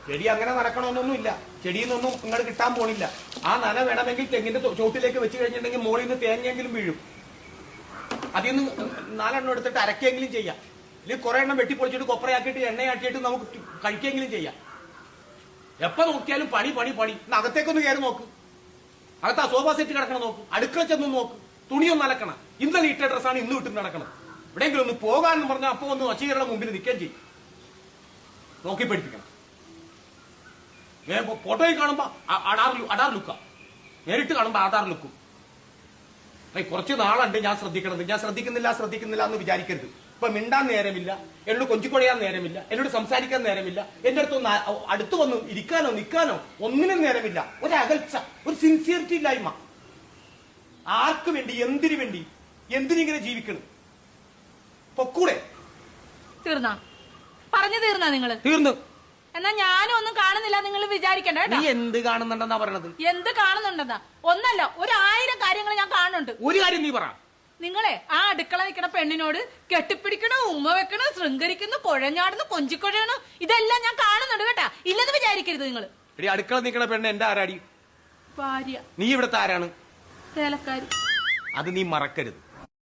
ചെടി അങ്ങനെ നനക്കണമെന്നൊന്നുമില്ല. ചെടിയിൽ നിന്നൊന്നും ഇങ്ങോട്ട് കിട്ടാൻ പോണില്ല. ആ നന വേണമെങ്കിൽ തെങ്ങിന്റെ ചോട്ടിലേക്ക് വെച്ച് കഴിഞ്ഞിട്ടുണ്ടെങ്കിൽ മുകളിൽ നിന്ന് തേങ്ങയെങ്കിലും വീഴും. അതിൽ നിന്ന് 4 എണ്ണം എടുത്തിട്ട് അരക്കെങ്കിലും ചെയ്യാം. ഇല്ലെങ്കിൽ കുറെ എണ്ണം വെട്ടിപ്പൊളിച്ചിട്ട് കൊപ്രയാക്കിയിട്ട് എണ്ണയാക്കിയിട്ട് നമുക്ക് കഴിക്കെങ്കിലും ചെയ്യാം. എപ്പോ നോക്കിയാലും പണി പണി പണി. അകത്തേക്കൊന്ന് കയറി നോക്ക്. അകത്ത് ആ സോഫ സെറ്റ് കിടക്കണം നോക്ക്. അടുക്കള ചെന്ന് നോക്ക്. തുണിയൊന്നും അലക്കണം. ഇന്നലെ ഇട്ട ഡ്രസ്സാണ് ഇന്ന് ഇട്ട് നടക്കണം. എവിടെയെങ്കിലും ഒന്ന് പോകാന്ന് പറഞ്ഞാൽ അപ്പൊ ഒന്ന് വച്ചീരുടെ മുമ്പിൽ നിൽക്കുകയും ചെയ്യും. നോക്കി പഠിപ്പിക്കണം. ഫോട്ടോയിൽ കാണുമ്പോ അടാർ ലുക്കാ, നേരിട്ട് കാണുമ്പോ ആധാർ ലുക്കും. കുറച്ച് നാളുണ്ട് ഞാൻ ശ്രദ്ധിക്കണത്. ഞാൻ ശ്രദ്ധിക്കുന്നില്ല എന്ന് വിചാരിക്കരുത്. ഇപ്പൊ മിണ്ടാൻ നേരമില്ല, എന്നോട് കൊഞ്ചിക്കൊടയാൻ നേരമില്ല, എന്നോട് സംസാരിക്കാൻ നേരമില്ല, എന്റെ അടുത്ത് വന്ന് ഇരിക്കാനോ നിൽക്കാനോ ഒന്നിനും നേരമില്ല. ഒരകൽച്ച, ഒരു സിൻസിയറിറ്റി ഇല്ലായ്മ. ആർക്ക് വേണ്ടി, എന്തിനു വേണ്ടി, എന്തിനിങ്ങനെ ജീവിക്കണം? പൊക്കൂടെ? പറഞ്ഞു തീർന്നാ നിങ്ങള്? തീർന്നു. എന്നാ ഞാനും ഒന്നും കാണുന്നില്ല നിങ്ങൾ വിചാരിക്കണ്ട. നീ എന്ത് കാണുന്നുണ്ടെന്നാ പറയണത്? എന്ത് കാണുന്നുണ്ടെന്നാ? ഒന്നല്ല, 1000 കാര്യങ്ങൾ ഞാൻ കാണുന്നുണ്ട്. ഒരു കാര്യം നീ പറ. നിങ്ങളെ ആ അടുക്കള നിൽക്കണ പെണ്ണിനോട് കെട്ടിപ്പിടിക്കണോ, ഉമ്മ വെക്കണോ, ശൃംഗരിക്കുന്നു, കുഴഞ്ഞാടുന്നു, കൊഞ്ചിക്കൊഴയണോ, ഇതെല്ലാം ഞാൻ കാണുന്നുണ്ട് കേട്ടാ. ഇല്ലെന്ന് വിചാരിക്കരുത് നിങ്ങള്. അടുക്കള നിൽക്കണ പെണ്ണ് എന്റെ ആരാടി? ഭാര്യ. നീ ഇവിടുത്തെ ആരാണ്? ചേലക്കാരി. അത് നീ മറക്കരുത്.